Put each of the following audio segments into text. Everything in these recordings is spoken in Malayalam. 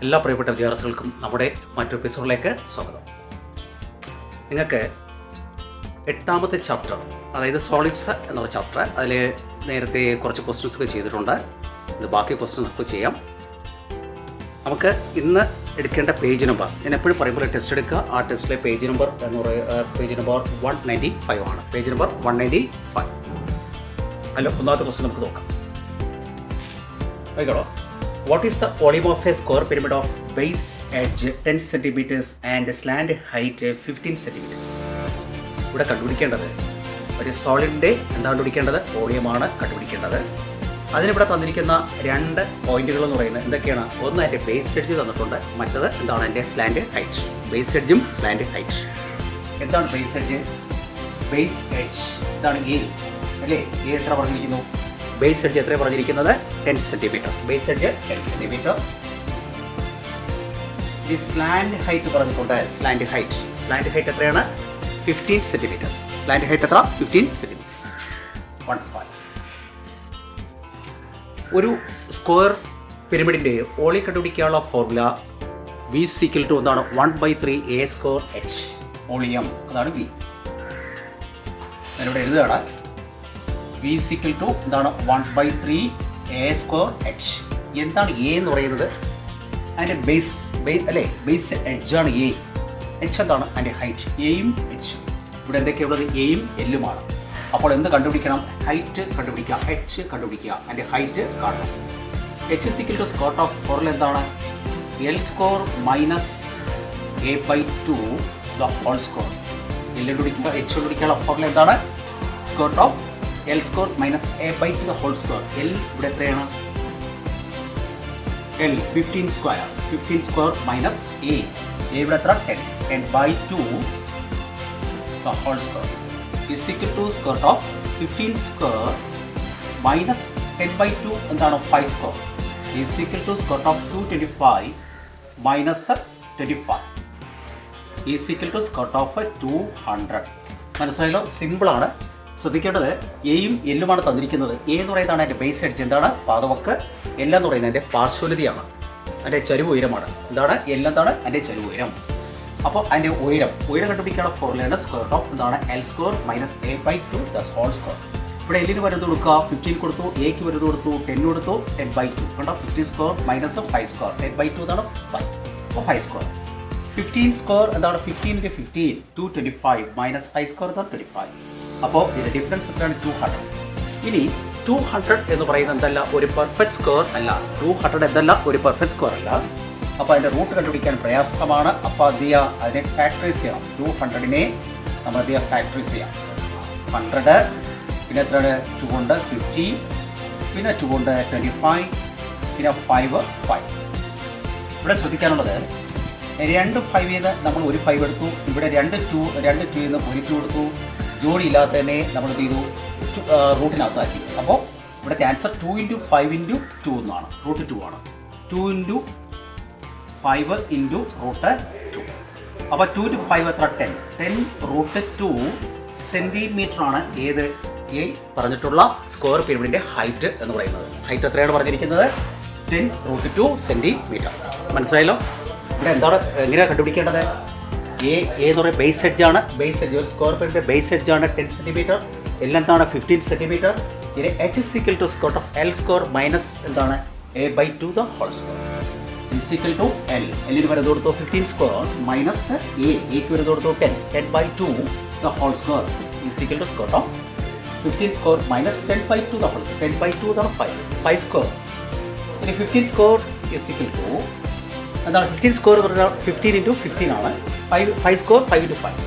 എല്ലാ പ്രിയപ്പെട്ട വിദ്യാർത്ഥികൾക്കും നമ്മുടെ മറ്റൊരു എപ്പിസോഡിലേക്ക് സ്വാഗതം. നിങ്ങൾക്ക് 8ാമത്തെ ചാപ്റ്റർ, അതായത് സോളിഡ്സ് എന്നൊരു ചാപ്റ്റർ, അതിൽ നേരത്തെ കുറച്ച് ക്വസ്റ്റ്യൻസ് ഒക്കെ ചെയ്തിട്ടുണ്ട്. ഇത് ബാക്കി ക്വസ്റ്റ്യൻ നമുക്ക് ചെയ്യാം. നമുക്ക് ഇന്ന് എടുക്കേണ്ട പേജ് നമ്പർ, ഞാൻ എപ്പോഴും പറയുമ്പോൾ ടെസ്റ്റ് എടുക്കുക. ആ ടെസ്റ്റിലെ പേജ് നമ്പർ എന്ന് പറയുക പേജ് നമ്പർ 195 ആണ്. Page number 195. അല്ല, ഒന്നാമത്തെ ക്വസ്റ്റ്യൻ നമുക്ക് നോക്കാം. ആയിക്കോളൂ. What is the volume of a square pyramid of base edge 10 cm and slant height 15 cm? ഇവിടെ കണ്ടുപിടിക്കേണ്ടത് ഒരു സോളിഡിൻ്റെ എന്താണ് കണ്ടുപിടിക്കേണ്ടത്? വോളിയമാണ് കണ്ടുപിടിക്കേണ്ടത്. അതിനിവിടെ തന്നിരിക്കുന്ന രണ്ട് പോയിന്റുകൾ എന്ന് പറയുന്നത് എന്തൊക്കെയാണ്? ഒന്ന് അതിൻ്റെ ബേസ് എഡ്ജ് തന്നിട്ടുണ്ട്, മറ്റത് എന്താണ് അതിൻ്റെ സ്ലാൻഡ് ഹൈറ്റ്. ബേസ് എഡ്ജും സ്ലാൻഡ് ഹൈറ്റ്. എന്താണ് ബേസ് എഡ്ജ്? ബേസ് എഡ്ജ് ഇതാണ് എ അല്ലേ? എ എത്ര പറഞ്ഞിരിക്കുന്നു? ബേസ് എഡ്ജ് എത്ര പറഞ്ഞിരിക്കുന്നത്? 10 സെൻറ്റിമീറ്റർ. Base edge 10 centimetre. ഈ സ്ലാൻഡ് ഹൈറ്റ് പറഞ്ഞിട്ടുണ്ട്. സ്ലാൻഡ് ഹൈറ്റ് എത്രയാണ്? 15 സെൻറ്റിമീറ്റേഴ്സ്. സ്ലാൻഡ് ഹൈറ്റ് എത്ര? 15 സെൻറ്റിമീറ്റേഴ്സ്. 15. ഒരു സ്ക്വയർ പിരമിഡിൻ്റെ വോളിയം കണ്ടുപിടിക്കാനുള്ള ഫോർമുല V = എന്താണ്? 1/3 A²H. വോളിയം അതാണ് V. ഞാനിവിടെ എഴുതുകയാണ്. V = എന്താണ്? 1/3 A²H. എന്താണ് എ എന്ന് പറയുന്നത്? അതിൻ്റെ ബേസ് അല്ലേ? Base എഡ്ജാണ് A. എച്ച് എന്താണ്? അതിൻ്റെ ഹൈറ്റ്. എയും എച്ചും. ഇവിടെ എന്തൊക്കെയുള്ളത്? എയും എല്ലുമാണ്. അപ്പോൾ എന്ത് കണ്ടുപിടിക്കണം? ഹൈറ്റ് കണ്ടുപിടിക്കുക, എച്ച് കണ്ടുപിടിക്കുക, അതിൻ്റെ ഹൈറ്റ് കാണണം. H = സ്ക്വയർ ഓഫ് ഫോർമുല എന്താണ്? L² - A/2 the whole square. L കണ്ടുപിടിക്കുക, എച്ച് കണ്ടുപിടിക്കാനുള്ള ഫോർമുല എന്താണ്? Square of L² - A/2 the whole square. L ഇവിടെ എത്രയാണ്? L 15 square. 15 square minus A. A ഇവിടെ എത്ര? 10/2 the whole square is equal to square of 15 square minus 10/2 എന്താണ്? 5 square is equal to square of 225 minus 25 is equal to square of 200. മനസ്സിലായല്ലോ? സിമ്പിളാണ്. ശ്രദ്ധിക്കേണ്ടത് എയും എല്ലുമാണ് തന്നിരിക്കുന്നത്. എ എന്ന് പറയുന്നതാണ് അതിൻ്റെ ബേസ് എഡ്ജ്. എന്താണ്? പാദവക്ക്. എൽ എന്ന് പറയുന്നത് അതിൻ്റെ പാർശ്വലിതിയാണ്, അതിൻ്റെ ചരിവ് ഉയരമാണ്. എന്താണ്? എൽ എന്താണ്? അതിൻ്റെ ചരിവ് ഉയരം. അപ്പോൾ അതിൻ്റെ ഉയരം കണ്ടുപിടിക്കാനുള്ള ഫോർമുലയാണ് സ്ക്വയർ ഓഫ് എന്താണ്? L² - A/2 the whole square. ഇവിടെ എല്ലിന് വരുന്നത് കൊടുക്കുക, 15 കൊടുത്തു. എക്ക് വരുന്നത് കൊടുത്തു, 10 കൊടുത്തു. 10/2 കണ്ടോ? 15 സ്ക്വയർ മൈനസ് 5 സ്ക്വയർ. 10/2 എന്താണ്? 5. അപ്പോൾ 5 സ്ക്വയർ. 15 സ്ക്വയർ എന്താണ്? 15 × 15 225 മൈനസ് 5 സ്ക്വയർ എന്താണ്? 25. അപ്പോൾ ഇതിൻ്റെ ഡിഫറൻസ് എത്രയാണ്? 200. ഇനി 200 എന്ന് പറയുന്നത് എന്തല്ല? ഒരു പെർഫെക്റ്റ് സ്ക്വയർ അല്ല. 200 എന്തല്ല? ഒരു പെർഫെക്റ്റ് സ്ക്വയർ അല്ല. അപ്പോൾ അതിൻ്റെ റൂട്ട് കണ്ടുപിടിക്കാൻ പ്രയാസമാണ്. അപ്പോൾ അതിനെ ഫാക്ടറൈസ് ചെയ്യണം. 200നെ നമ്മൾ ഫാക്ടറൈസ് ചെയ്യാം. 100 പിന്നെ എത്രയാണ്? 2 കൊണ്ട് 50, പിന്നെ 2 കൊണ്ട് 25, പിന്നെ 5. ഇവിടെ ശ്രദ്ധിക്കാനുള്ളത് 2 5 നിന്ന് നമ്മൾ ഒരു 5 എടുത്തു. ഇവിടെ 2 2 നിന്ന് ഒരു 2 എടുത്തു. ജോഡി ഇല്ലാത്തതിനെ നമ്മൾ എന്ത് ചെയ്തു? റൂട്ടിനകത്താക്കി. അപ്പോൾ ഇവിടുത്തെ ആൻസർ 2 × 5 × 2 എന്നാണ്. √2 ആണ്. 2 × 5 × √2. അപ്പോൾ 2 × 5 എത്ര? 10 √2 സെൻറ്റിമീറ്റർ ആണ്. ഏത്? ഈ പറഞ്ഞിട്ടുള്ള സ്ക്വയർ പിരമിഡിൻ്റെ ഹൈറ്റ് എന്ന് പറയുന്നത്. ഹൈറ്റ് എത്രയാണ് പറഞ്ഞിരിക്കുന്നത്? 10 √2 സെൻറ്റിമീറ്റർ. മനസ്സിലായല്ലോ? ഇവിടെ എന്താണ് എങ്ങനെയാണ് കണ്ടുപിടിക്കേണ്ടത്? എ എന്ന് പറയുന്നത് ബേസ് എഡ്ജാണ്. ബേസ് എഡ്ജ് ഒരു സ്ക്വയർ പിരമിഡിൻ്റെ ബേസ് എഡ്ജാണ് 10 സെൻറ്റിമീറ്റർ. എന്താണ്? 15 സെൻറ്റിമീറ്റർ. ഇനി H = square of L² minus എന്താണ്? A/2 the whole square is equal to L. എല്ലിന് വരുന്നത് കൊടുത്തു 15 സ്ക്വയർ മൈനസ് എക്ക് വരുന്നത് കൊടുത്തു 10/2 the whole square is equal to square of 15 square minus 10/2 the whole square. 10/2 എന്താണ്? 5 സ്ക്വയർ. ഇനി 15 സ്ക്വയർ ഈസ് ഈക്വൽ ടു എന്താണ്? 15 സ്ക്വയർ എന്ന് പറഞ്ഞാൽ 15 × 15 ആണ്. 5 സ്ക്വയർ 5 × 5.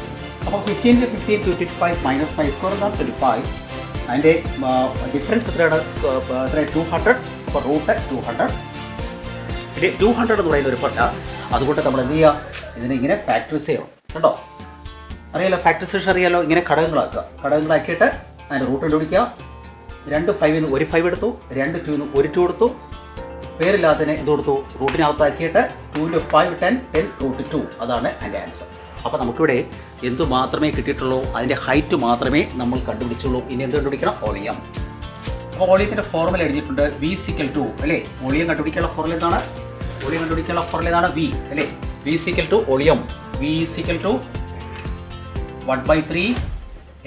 അപ്പോൾ 15 × 15 25 മൈനസ് 5 സ്ക്വയർ എന്താണ്? 25. അതിൻ്റെ ഡിഫറൻസ് എത്രയാണ്? എത്ര? 200. അപ്പോൾ √200. പിന്നെ 200 എന്ന് പറയുന്ന ഒരു പട്ട. അതുകൊണ്ട് നമ്മൾ എന്ത് ചെയ്യുക? ഇതിനെ ഇങ്ങനെ ഫാക്ടറൈസ് ചെയ്യണം. കണ്ടോ? അറിയാലോ? ഫാക്ടറൈസേഷൻ അറിയാലോ? ഇങ്ങനെ ഘടകങ്ങളാക്കിയിട്ട് അതിൻ്റെ റൂട്ട് കണ്ടുപിടിക്കുക. 2 5 നിന്ന് ഒരു 5 എടുത്തു. 2 2 നിന്ന് ഒരു 2 എടുത്തു. പേരില്ലാത്തതിനെ എന്ത് കൊടുത്തു? റൂട്ടിനകത്താക്കിയിട്ട് 2 × 5 10 √2. അതാണ് അതിൻ്റെ ആൻസർ. അപ്പോൾ നമുക്കിവിടെ എന്തു മാത്രമേ കിട്ടിയിട്ടുള്ളൂ? അതിൻ്റെ ഹൈറ്റ് മാത്രമേ നമ്മൾ കണ്ടുപിടിച്ചുള്ളൂ. ഇനി എന്ത് കണ്ടുപിടിക്കണം? വോളിയം. അപ്പോൾ വോളിയത്തിൻ്റെ ഫോർമുല എഴുതിയിട്ടുണ്ട്. V = അല്ലേ? വോളിയം കണ്ടുപിടിക്കാനുള്ള ഫോർമുല എന്താണ്? വോളിയം കണ്ടുപിടിക്കാനുള്ള ഫോർമുല ഏതാണ്? വി അല്ലേ? V equal to volume, V equal to 1/3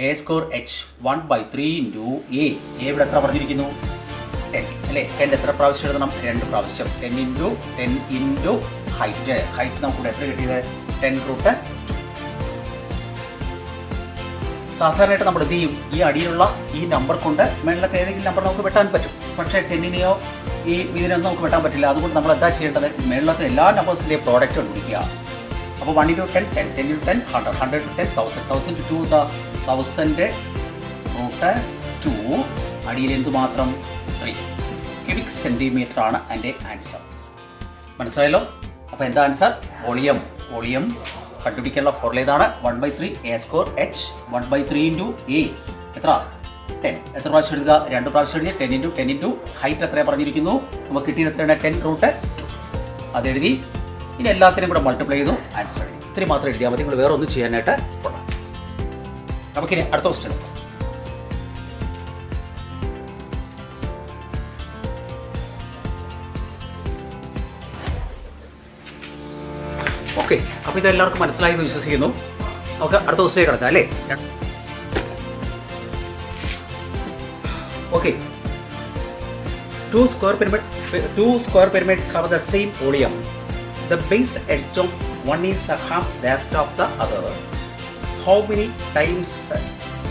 A square H 1/3 into A. ഇവിടെ എത്ര പറഞ്ഞിരിക്കുന്നു? 10 അല്ലേ? 10 എത്ര പ്രാവശ്യം എഴുതണം? 2 പ്രാവശ്യം. 10 ഇൻറ്റു ഹൈറ്റ്. ഹൈറ്റ് നമുക്കിവിടെ എത്ര കിട്ടിയത്? 10√2. സാധാരണയായിട്ട് നമ്മൾ എന്ത് ചെയ്യും? ഈ അടിയിലുള്ള ഈ നമ്പർ കൊണ്ട് മേളിലത്തെ ഏതെങ്കിലും നമ്പർ നമുക്ക് വെട്ടാൻ പറ്റും. പക്ഷേ 10നെയോ ഈ ഇതിനൊന്നും നമുക്ക് വെട്ടാൻ പറ്റില്ല. അതുകൊണ്ട് നമ്മൾ എന്താ ചെയ്യേണ്ടത്? മേളിലത്തെ എല്ലാ നമ്പേഴ്സിൻ്റെയും പ്രോഡക്റ്റ് കണ്ടുപിടിക്കുക. അപ്പോൾ 1 × 10 10, 10 × 10 100, 100 × 10 1000, 1000 × 2 1000√2. അടിയിൽ എന്തുമാത്രം? 3 ക്യൂബിക് സെൻറ്റിമീറ്റർ ആണ് എൻ്റെ ആൻസർ. മനസ്സിലായല്ലോ? അപ്പോൾ എന്താ ആൻസർ? വോളിയം. വോളിയം കണ്ടുപിടിക്കാനുള്ള ഫോർമുല ഏതാണ്? 1/3 A square H 1/3 into A. എത്ര? 10. എത്ര പ്രാവശ്യം എഴുതുക? 2 പ്രാവശ്യം എഴുതി. 10 ഇൻറ്റു ഹൈറ്റ് എത്രയാണ് പറഞ്ഞിരിക്കുന്നു? നമുക്ക് കിട്ടിയത് എത്രയാണ്? 10√2. അതെഴുതി. ഇനി എല്ലാത്തിനും കൂടെ മൾട്ടിപ്ലൈ ചെയ്തു ആൻസർ എഴുതി. ഇത്തിരി മാത്രം എഴുതിയാൽ മതി. നിങ്ങൾ വേറെ ഒന്നും ചെയ്യാനായിട്ട് പോകണം. നമുക്കിനി അടുത്ത ക്വസ്റ്റ്യൻ നോക്കാം. ഓക്കെ, അപ്പോൾ ഇതെല്ലാവർക്കും മനസ്സിലായി എന്ന് വിശ്വസിക്കുന്നു. നമുക്ക് അടുത്ത ക്വസ്റ്റ്യൻ കിടക്കാം അല്ലേ? Okay, two square pyramids have the same volume. The base edge of one is half that of the other. How many times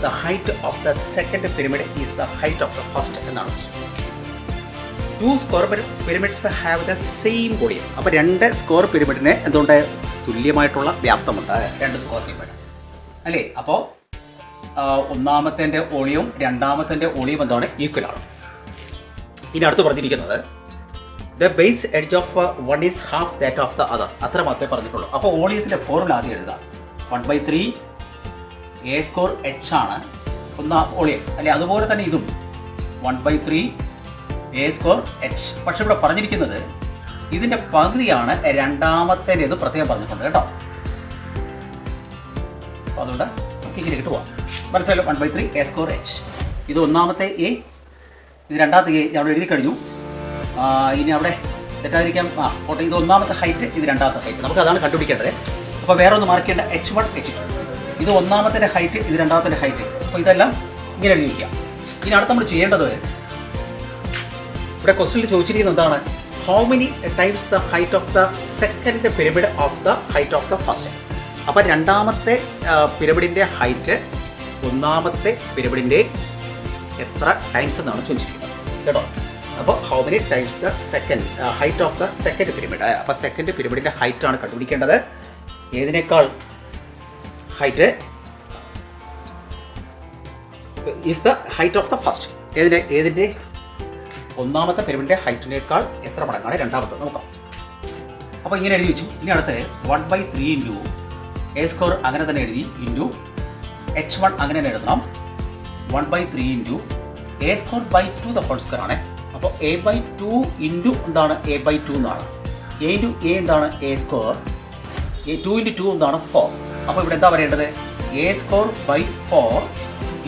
the height of the second pyramid is the height of the first? എന്നാണ്. 2 square pyramids have the same volume. അപ്പോൾ 2 സ്ക്വയർ പിരമിഡിന് എന്തുകൊണ്ട്? തുല്യമായിട്ടുള്ള വ്യാപ്തമുണ്ട്. 2 സ്ക്വയർ പിരമിഡ് അല്ലേ? അപ്പോൾ ഒന്നാമത്തെ വോളിയം രണ്ടാമത്തെ വോളിയം എന്താണ്? ഈക്വൽ ആണ്. ഇനി അടുത്ത് പറഞ്ഞിരിക്കുന്നത് the base edge of one is half that of the other. അത്ര മാത്രമേ പറഞ്ഞിട്ടുള്ളൂ. അപ്പോൾ വോളിയത്തിൻ്റെ ഫോർമുല ആദ്യം എഴുതുക. 1/3 എ സ്ക്വയർ എച്ച് ആണ് ഒന്നാം വോളിയം അല്ലെ? അതുപോലെ തന്നെ ഇതും 1/3 എ സ്ക്വയർ എച്ച്. പക്ഷെ ഇവിടെ പറഞ്ഞിരിക്കുന്നത് ഇതിൻ്റെ പകുതിയാണ് രണ്ടാമത്തേത് പ്രത്യേകം പറഞ്ഞിട്ടുണ്ട് കേട്ടോ. അപ്പോൾ അതുകൊണ്ട് നമുക്ക് ഇങ്ങനെ കിട്ടുക. മനസ്സിലായല്ലോ? 1/3 എ സ്ക്വയർ എച്ച്. ഇത് ഒന്നാമത്തെ എ, ഇത് രണ്ടാമത്തെ എ അവിടെ എഴുതി കഴിഞ്ഞു. ഇനി അവിടെ തെറ്റാതിരിക്കാം. ഓട്ടെ, ഇത് ഒന്നാമത്തെ ഹൈറ്റ്, ഇത് രണ്ടാമത്തെ ഹൈറ്റ്. നമുക്ക് അതാണ് കണ്ടുപിടിക്കേണ്ടത്. അപ്പോൾ വേറെ ഒന്ന് മാർക്ക് ചെയ്യേണ്ട H1 H2. ഇത് ഒന്നാമത്തെ ഹൈറ്റ്, ഇത് രണ്ടാമത്തെ ഹൈറ്റ്. അപ്പോൾ ഇതെല്ലാം ഇങ്ങനെ എഴുതി വയ്ക്കാം. ഇനി അടുത്ത് നമ്മൾ ചെയ്യേണ്ടത്, ഇവിടെ ക്വസ്റ്റ്യനിൽ ചോദിച്ചിരിക്കുന്നത് എന്താണ്? How many times the height of the second pyramid of the height of the first. അപ്പോൾ രണ്ടാമത്തെ പിരമിഡിൻ്റെ ഹൈറ്റ് ഒന്നാമത്തെ പിരമിഡിൻ്റെ എത്ര ടൈംസ് എന്നാണ് ചോദിച്ചിരിക്കുന്നത് കേട്ടോ. അപ്പോൾ how many times the second height of the second pyramid. അപ്പോൾ സെക്കൻഡ് പിരമിഡിൻ്റെ ഹൈറ്റ് ആണ് കണ്ടുപിടിക്കേണ്ടത്. ഏതിനേക്കാൾ height is the height of the first. ഏതിൻ്റെ ഒന്നാമത്തെ പിരമിഡിൻ്റെ ഹൈറ്റിനേക്കാൾ എത്ര മടങ്ങാണ് രണ്ടാമത്തെ നോക്കാം. അപ്പോൾ ഇങ്ങനെ എഴുതി വെച്ചു. ഇനി അടുത്ത് 1/3 ഇൻറ്റു എ സ്ക്വയർ അങ്ങനെ തന്നെ എഴുതി ഇൻറ്റു H1 അങ്ങനെ തന്നെ എഴുതണം. 1/3 into A square by 2 the whole square ആണ്. അപ്പോൾ A/2 ഇൻറ്റു എന്താണ്? A/2 എന്നാണ്. എ ഇൻറ്റു എ എന്താണ്? A square. 2 ഇൻറ്റു 2 എന്താണ്? 4. അപ്പോൾ ഇവിടെ എന്താ പറയേണ്ടത്? എ സ്ക്വയർ ബൈ 4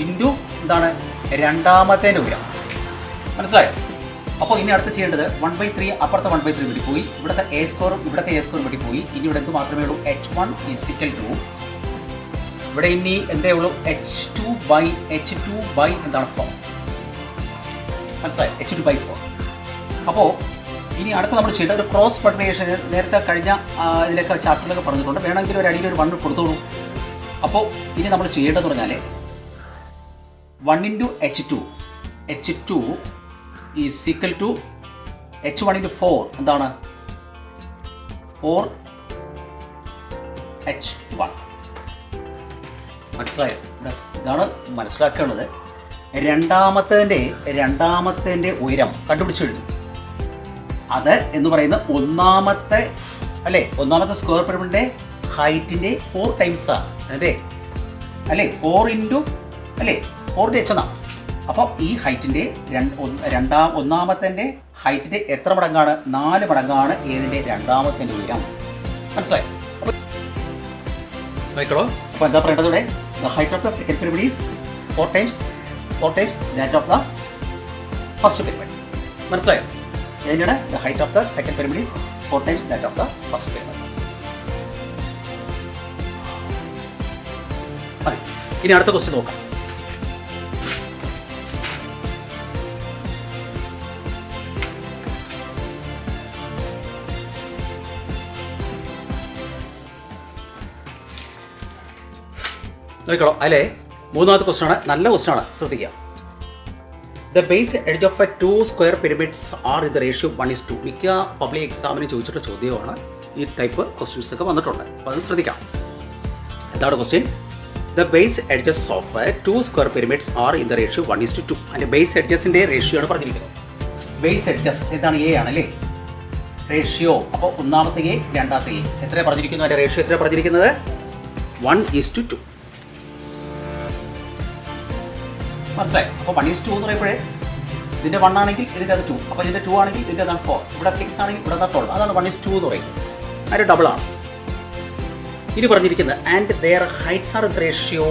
ഇൻറ്റു എന്താണ്? രണ്ടാമത്തെ ഉയരം. മനസ്സിലായോ? അപ്പോൾ ഇനി അടുത്ത് ചെയ്യേണ്ടത് 1/3 അപ്പുറത്തെ 1/3 വേണ്ടി പോയി. ഇവിടുത്തെ എ സ്ക്വയറും ഇവിടുത്തെ എ സ്ക്വയറും വേണ്ടി പോയി. ഇനി ഇവിടെ എന്ത് മാത്രമേ ഉള്ളൂ? H1 = ഇവിടെ ഇനി എന്തേ ഉള്ളൂ? H2 ബൈ എന്താണ്? 4. മനസ്സിലായി? H2/4. അപ്പോൾ ഇനി അടുത്ത് നമ്മൾ ചെയ്യേണ്ട ഒരു ക്രോസ് മൾട്ടിപ്ലിക്കേഷൻ. നേരത്തെ കഴിഞ്ഞ ഇതിലൊക്കെ ചാപ്റ്ററിലൊക്കെ പറഞ്ഞിട്ടുണ്ട്. വേണമെങ്കിൽ ഒരു അടിയിൽ ഒരു 1 കൊടുത്തോളൂ. അപ്പോൾ ഇനി നമ്മൾ ചെയ്യേണ്ടതെന്ന് പറഞ്ഞാൽ 1 × H2 is equal to H1 × 4 എന്താണ്? 4H1. മനസ്സിലായോ? ഇതാണ് മനസ്സിലാക്കേണ്ടത്. രണ്ടാമത്തെ ഉയരം കണ്ടുപിടിച്ച് എഴുതും. അത് എന്ന് പറയുന്നത് ഒന്നാമത്തെ സ്ക്വയർ പിരമിഡിൻ്റെ ഹൈറ്റിൻ്റെ 4 ടൈംസാണ് അല്ലേ? 4 ഇൻറ്റു 4 H എന്നാണ്. അപ്പോൾ ഈ ഹൈറ്റിൻ്റെ ഒന്നാമത്തെ ഹൈറ്റിൻ്റെ എത്ര മടങ്ങാണ്? 4 മടങ്ങാണ് ഏതിൻ്റെ? രണ്ടാമത്തെ ഉയരം. മനസ്സിലായി? നോക്കിക്കോളൂ. അപ്പോൾ എന്താ പറയേണ്ടത് ഇവിടെ? The height of the second pyramid is 4 times that of the first pyramid. മനസ്സിലായോ? ഏതിനാണ്? ദ height of the second pyramid is 4 times that of the first payment. മതി. ഇനി അടുത്ത ക്വസ്റ്റ്യൻ നോക്കാം. നോക്കിക്കോളൂ, അതിലെ മൂന്നാമത്തെ ക്വസ്റ്റ്യനാണ്. നല്ല ക്വസ്റ്റ്യനാണ്, ശ്രദ്ധിക്കുക. The base edge of A 2 square pyramids are in the ratio 1:2. മിക്ക പബ്ലിക് എക്സാമിന് ചോദിച്ചിട്ടുള്ള ചോദ്യമാണ്. ഈ ടൈപ്പ് ക്വസ്റ്റ്യൻസ് ഒക്കെ വന്നിട്ടുണ്ട്. അപ്പോൾ അത് ശ്രദ്ധിക്കാം. എന്താണ് question? The base edges of A 2 square pyramids are in the ratio 1:2. അതിൻ്റെ ബേസ് എഡ്ജസിൻ്റെ റേഷ്യോ ആണ് പറഞ്ഞിരിക്കുന്നത്. ബേസ് എഡ്ജസ് എന്താണ്? എ ആണല്ലേ റേഷ്യോ. അപ്പോൾ ഒന്നാമത്തെ എ, രണ്ടാമത്തെ എ എത്രയാണ് പറഞ്ഞിരിക്കുന്നത്? അതിൻ്റെ റേഷ്യോ എത്രയാണ് പറഞ്ഞിരിക്കുന്നത്? 1:2. മനസ്സിലായി? അപ്പോൾ 1:2 എന്ന് പറയുമ്പോഴേ ഇതിൻ്റെ 1 ആണെങ്കിൽ ഇതിൻ്റെ അത് 2, അപ്പോൾ ഇതിൻ്റെ 2 ആണെങ്കിൽ ഇതിൻ്റെ അതാണ് 4, ഇവിടെ 6 ആണെങ്കിൽ ഇവിടെ 12. അതാണ് 1:2 എന്ന് പറയുന്നത്. അതിൻ്റെ ഡബിളാണ്. ഇനി പറഞ്ഞിരിക്കുന്നത് and their heights are ratio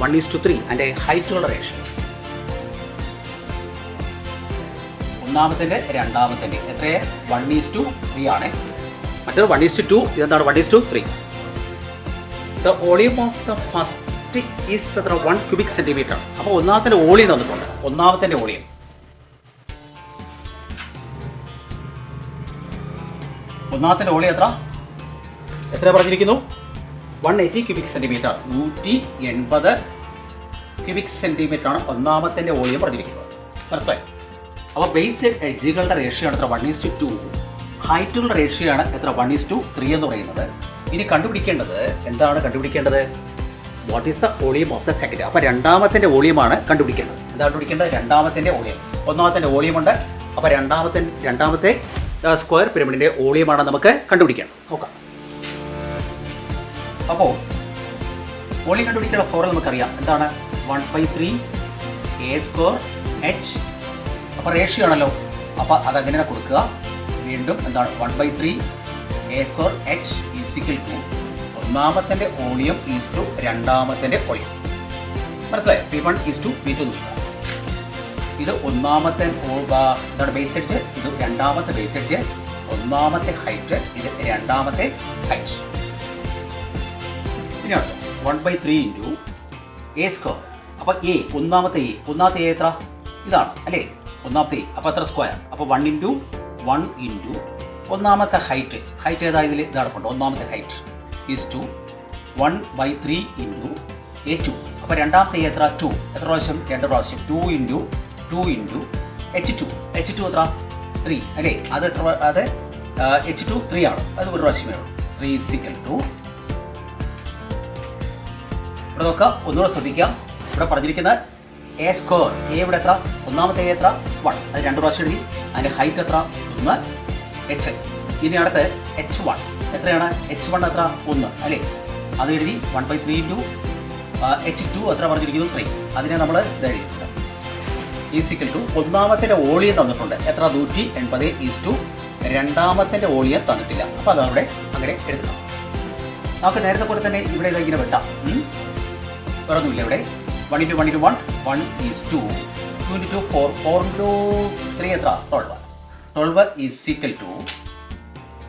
1:3. അതിൻ്റെ ഹൈറ്റുകളുടെ റേഷ്യോ ഒന്നാമത്തിൻ്റെ രണ്ടാമത്തിൻ്റെ എത്രയെ? 1:3 ആണ്. മറ്റേത് 1:2, ഇതെന്താണ്? 1:3. The volume of the first is എത്ര? 1 ക്യൂബിക് സെൻറ്റിമീറ്റർ. അപ്പോൾ ഒന്നാമത്തിൻ്റെ വോളിയം തന്നിട്ടുണ്ട്. ഒന്നാമത്തിൻ്റെ വോളിയം എത്ര പറഞ്ഞിരിക്കുന്നു? 180 ക്യൂബിക് സെൻറ്റിമീറ്റർ. 180 ക്യൂബിക് സെൻറ്റിമീറ്റർ ആണ് ഒന്നാമത്തിൻ്റെ വോളിയം പറഞ്ഞിരിക്കുന്നത്. മനസ്സിലായി? അപ്പോൾ ബേസ് എഡ്ജുകളുടെ റേഷ്യോ ആണ് എത്ര? 1:2. ഹൈറ്റുകളുടെ റേഷ്യോ ആണ് എത്ര? 1:3 എന്ന് പറയുന്നത്. ഇനി കണ്ടുപിടിക്കേണ്ടത് എന്താണ്? What is the volume of the second. അപ്പോൾ രണ്ടാമത്തിൻ്റെ വോളിയമാണ് കണ്ടുപിടിക്കേണ്ടത്. എന്താണ് കണ്ടുപിടിക്കേണ്ടത്? രണ്ടാമത്തിൻ്റെ വോളിയം. ഒന്നാമത്തിൻ്റെ വോളിയം ഉണ്ട്. അപ്പോൾ രണ്ടാമത്തെ സ്ക്വയർ പിരമിഡിൻ്റെ വോളിയമാണ് നമുക്ക് കണ്ടുപിടിക്കേണ്ടത്. നോക്കാം. അപ്പോൾ വോളിയം കണ്ടുപിടിക്കേണ്ട ഫോർമുല നമുക്കറിയാം. എന്താണ്? 1/3 a² h. അപ്പോൾ റേഷ്യോ ആണല്ലോ. അപ്പോൾ അതങ്ങനെ കൊടുക്കുക. വീണ്ടും എന്താണ്? 1/3 a² h = ഒന്നാമത്തിൻ്റെ വോളിയം ഈസ് രണ്ടാമത്തിൻ്റെ വോളിയം. മനസ്സിലായോ? P1 P2 നോക്കുക. ഇത് ഒന്നാമത്തെ എന്താണ് ബേസ് എഡ്ജ്, ഇത് രണ്ടാമത്തെ ബേസ് എഡ്ജ്, ഒന്നാമത്തെ ഹൈറ്റ്, ഇത് രണ്ടാമത്തെ ഹൈറ്റ്. പിന്നെയാണ് 1/3 × a². അപ്പോൾ ഒന്നാമത്തെ എ എത്ര? ഇതാണ് അല്ലേ ഒന്നാമത്തെ എ. അപ്പോൾ എത്ര സ്ക്വയർ? അപ്പോൾ 1 × 1 × ഒന്നാമത്തെ ഹൈറ്റ് ഏതാ? ഇതിൽ ഇത് നടപ്പുണ്ട്. ഒന്നാമത്തെ ഹൈറ്റ് ഈസ് 1/3 × a². അപ്പോൾ രണ്ടാമത്തെ എ എത്ര? 2. എത്ര പ്രാവശ്യം? 2 പ്രാവശ്യം. 2 × h2 എത്ര? 3 അല്ലേ? അത് എത്ര? അത് h2 3 ആണ്. അത് ഒരു പ്രാവശ്യമേ ഉള്ളൂ. 3 = ഇവിടെ നോക്കാം, ഒന്നുകൂടെ ശ്രദ്ധിക്കാം. ഇവിടെ പറഞ്ഞിരിക്കുന്നത് a². ഇവിടെ എത്ര? ഒന്നാമത്തെ എ എത്ര? 1. അത് 2 പ്രാവശ്യം എഴുതി. അതിൻ്റെ ഹൈറ്റ് എത്ര? 1 h. ഇനി അടുത്ത് h1 എത്രയാണ്? h1 എത്ര? 1 അല്ലേ? അത് എഴുതി. 1/3 × h2 എത്ര പറഞ്ഞിരിക്കുന്നു? 3. അതിനെ നമ്മൾ ഇത് എഴുതിയിട്ടുണ്ട്. = ഒന്നാമത്തിൻ്റെ വോളിയം തന്നിട്ടുണ്ട്. എത്ര? 180 രണ്ടാമത്തിൻ്റെ വോളിയം തന്നിട്ടില്ല. അപ്പോൾ അതവിടെ അങ്ങനെ എഴുതണം. നമുക്ക് നേരത്തെ പോലെ തന്നെ ഇവിടെ ഇങ്ങനെ വെട്ടാം. വേറൊന്നുമില്ല. ഇവിടെ 1 × 1 × 1 1:2. 2 × 2 4 4 × 3 എത്ര? 12. 12 =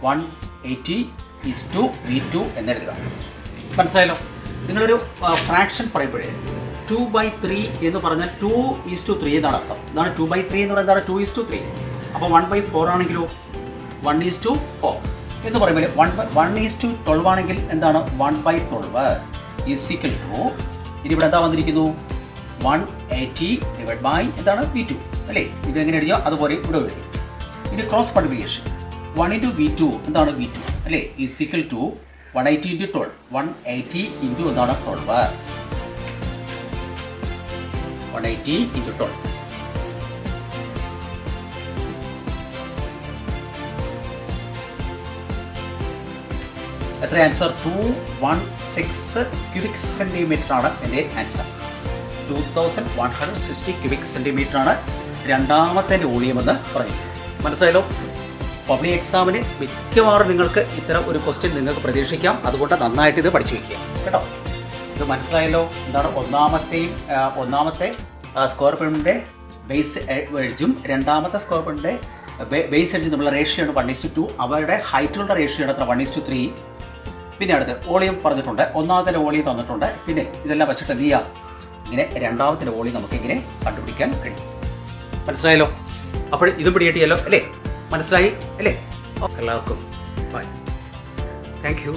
180 V2 എന്നെഴുതുക. മനസ്സിലായല്ലോ? നിങ്ങളൊരു ഫ്രാക്ഷൻ പറയുമ്പോഴേ 2/3 എന്ന് പറഞ്ഞാൽ 2:3 എന്നാണ് അർത്ഥം. ഇതാണ് 2/3 എന്ന് പറയുന്നത്. 2:3. അപ്പോൾ 1/4 ആണെങ്കിലോ 1:4 എന്ന് പറയുമ്പോൾ 1:12 ആണെങ്കിൽ എന്താണ്? 1/12 ഇനി ഇവിടെ എന്താ വന്നിരിക്കുന്നു? 180 എന്താണ്? V2 അല്ലേ? ഇതെങ്ങനെ എഴുതിയോ അതുപോലെ ഇവിടെ എഴുതി. ഇനി ക്രോസ് മൾട്ടിപ്ലിക്കേഷൻ 1 × V2 എന്താണ്? V2 അല്ലേ? = 180 × 12. 180 × എന്താണ്? 12. 180 × 12. എത്ര ആൻസർ? 216 ക്യൂബിക് സെൻറ്റിമീറ്റർ ആണ് എൻ്റെ ആൻസർ. 2160 ക്യൂബിക് സെൻറ്റിമീറ്റർ ആണ് രണ്ടാമത്തെ വോളിയം എന്ന് പറഞ്ഞു. മനസ്സിലായല്ലോ? പബ്ലിക് എക്സാമിന് മിക്കവാറും നിങ്ങൾക്ക് ഇത്തരം ഒരു ക്വസ്റ്റ്യൻ നിങ്ങൾക്ക് പ്രതീക്ഷിക്കാം. അതുകൊണ്ട് നന്നായിട്ട് ഇത് പഠിച്ചു വയ്ക്കുക കേട്ടോ. ഇത് മനസ്സിലായല്ലോ? എന്താണ്? ഒന്നാമത്തെ സ്ക്വയർ പിരമിഡിൻ്റെ ബേസ് എഡ്ജും രണ്ടാമത്തെ സ്ക്വയർ പിരമിഡിൻ്റെ ബേസ് എഡ്ജ് തമ്മിലുള്ള റേഷ്യോ ആണ് 1:2. അവരുടെ ഹൈറ്റിലുള്ള റേഷ്യോ ആണ് എത്ര? 1:3. പിന്നെ അടുത്ത് വോളിയം പറഞ്ഞിട്ടുണ്ട്. ഒന്നാമത്തെ വോളിയം തന്നിട്ടുണ്ട്. പിന്നെ ഇതെല്ലാം വെച്ചിട്ട് എന്ത് ചെയ്യാം? ഇങ്ങനെ രണ്ടാമത്തെ വോളിയം നമുക്ക് ഇങ്ങനെ കണ്ടുപിടിക്കാൻ കഴിയും. മനസ്സിലായല്ലോ? അപ്പോൾ ഇതും പിടികിട്ടിയല്ലോ അല്ലേ? മനസ്സിലായി അല്ലേ? എല്ലാവർക്കും ബൈ. Thank you.